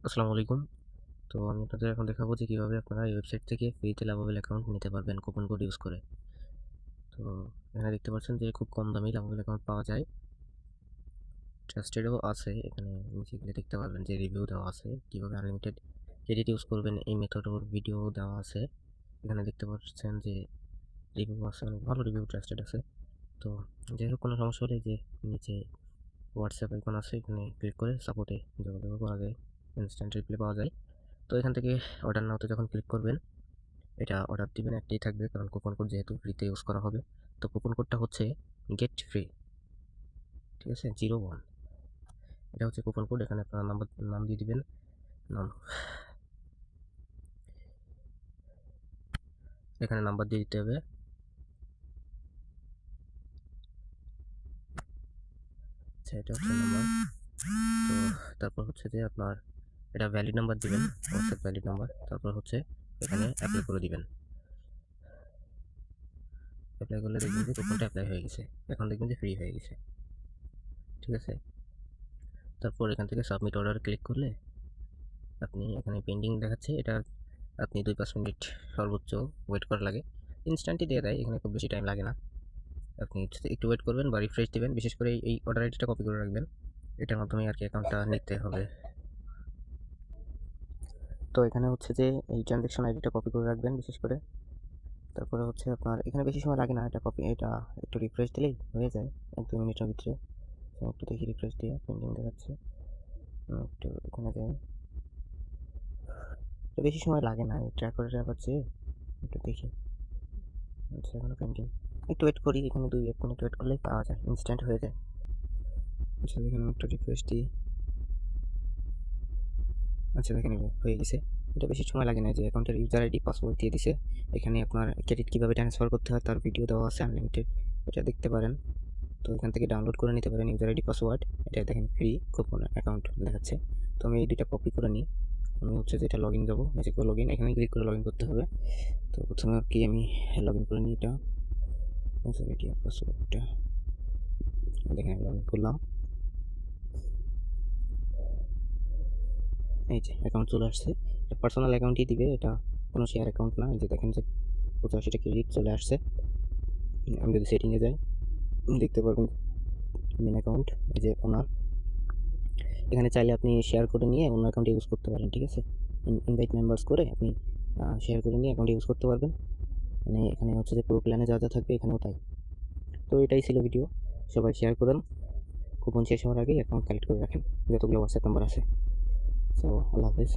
আসসালামু আলাইকুম। তো আমি আপনাদের এখন দেখাবো যে কীভাবে আপনারা এই ওয়েবসাইট থেকে ফ্রিতে লাভাবেল অ্যাকাউন্ট নিতে পারবেন কুপন কোড ইউজ করে। তো এখানে দেখতে পাচ্ছেন যে খুব কম দামেই লাভাবেল অ্যাকাউন্ট পাওয়া যায়। ট্রাস্টেডও আছে, এখানে নিচে গেলে দেখতে পারবেন যে রিভিউ দেওয়া আছে, কীভাবে আনলিমিটেড ক্রেডিট ইউজ করবেন এই মেথডের ভিডিও দেওয়া আছে। এখানে দেখতে পাচ্ছেন যে রিভিউ আছে, অনেক ভালো রিভিউ, ট্রাস্টেড আছে। তো যাই হোক, কোনো সমস্যা হলে যে নিচে হোয়াটসঅ্যাপ আইকন আছে, এখানে ক্লিক করে সাপোর্টে যোগাযোগ করা যায়, ইনস্ট্যান্ট রিপ্লাই পাওয়া যায়। তো এখান থেকে অর্ডার নাওতে যখন ক্লিক করবেন, এটা অর্ডার দিবেন, একটাই থাকবে কারণ কুপন কোড যেহেতু ফ্রিতে ইউজ করা হবে। তো কুপন কোডটা হচ্ছে গেট ফ্রি, ঠিক আছে, 01। এটা হচ্ছে কুপন কোড। এখানে আপনার নাম দিয়ে দিবেন, নাম, এখানে নাম্বার দিয়ে দিতে হবে। আচ্ছা, এটা হচ্ছে নাম্বার। তো তারপর হচ্ছে যে আপনার এটা ভ্যালিড নাম্বার দিবেন, হোয়াটসঅ্যাপ ভ্যালিড নাম্বার। তারপর হচ্ছে এখানে অ্যাপ্লাই করে দিবেন। অ্যাপ্লাই করলে দেখবেন যে কুপনটা অ্যাপ্লাই হয়ে গেছে, এখন দেখবেন যে ফ্রি হয়ে গেছে, ঠিক আছে। তারপর এখান থেকে সাবমিট অর্ডার ক্লিক করলে আপনি এখানে পেন্ডিং দেখাচ্ছে, এটা আপনি 2-5 মিনিট সর্বোচ্চ ওয়েট করা লাগে। ইনস্ট্যান্টই দিয়ে দেয়, এখানে খুব বেশি টাইম লাগে না। আপনি একটু ওয়েট করবেন বা রিফ্রেশ দিবেন। বিশেষ করে এই অর্ডার আইডিটা কপি করে রাখবেন, এটার মাধ্যমে আর কি অ্যাকাউন্টটা নিতে হবে। তো এখানে হচ্ছে যে এই ট্রানজ্যাকশন আইডিটা কপি করে রাখবেন বিশেষ করে। তারপরে হচ্ছে আপনার এখানে বেশি সময় লাগে না, এটা একটু রিফ্রেশ দিলেই হয়ে যায় 1-2 মিনিটের ভিতরে। একটু দেখি, রিফ্রেশ দিয়ে পেন্ডিং দেখাচ্ছে, একটু এখানে যাই। এটা বেশি সময় লাগে না, এই ট্র্যাকারে আবার চেয়ে একটু দেখি। আচ্ছা, এখনো পেন্ডিং, একটু ওয়েট করি, এখানে 2-1 মিনিট ওয়েট করলেই পাওয়া যায়, ইনস্ট্যান্ট হয়ে যায়। আচ্ছা, এখানে একটু রিফ্রেশ দিই। আচ্ছা, দেখেন হয়ে গেছে। এটা বেশি সময় লাগে না, যে অ্যাকাউন্টের ইউজার আইডি পাসওয়ার্ড দিয়ে দিছে। এখানে আপনার ক্রেডিট কীভাবে ট্রান্সফার করতে হয় তার ভিডিও দেওয়া আছে আনলিমিটেড, এটা দেখতে পারেন। তো এখান থেকে ডাউনলোড করে নিতে পারেন ইউজার আইডি পাসওয়ার্ড। এটা দেখেন ফ্রি কুপন অ্যাকাউন্ট দেখাচ্ছে। তো আমি এই দুইটা কপি করে নিই। আমি হচ্ছে যেটা লগ ইন যাবো, এই যে লগ ইন, এখানে ক্লিক করে লগ ইন করতে হবে। তো প্রথমে আর কি আমি লগ ইন করে নিই, এটা ইউজার আইডি আর পাসওয়ার্ডটা দেখেন লগ ইন করলাম। এই যে অ্যাকাউন্ট চলে আসছে, এটা পার্সোনাল অ্যাকাউন্টই দিবে, এটা কোনো শেয়ার অ্যাকাউন্ট না। এই যে দেখেন যে 85টা ক্রেডিট চলে আসছে। আমি যদি সেটিংয়ে যাই দেখতে পারবেন মেন অ্যাকাউন্ট, এই যে ওনার। এখানে চাইলে আপনি শেয়ার করে নিয়ে অন্য অ্যাকাউন্টে ইউজ করতে পারেন, ঠিক আছে। ইনভাইট মেম্বার্স করে আপনি শেয়ার করে নিয়ে অ্যাকাউন্টে ইউজ করতে পারবেন। মানে এখানে হচ্ছে যে পুরো প্ল্যানে যা যা থাকবে এখানেও তাই। তো এটাই ছিল ভিডিও, সবাই শেয়ার করেন। কুপন শেষ হওয়ার আগেই অ্যাকাউন্ট কালেক্ট করে রাখেন, যতগুলো হোয়াটসঅ্যাপ নাম্বার আছে। সো আল্লাহ হাফেজ।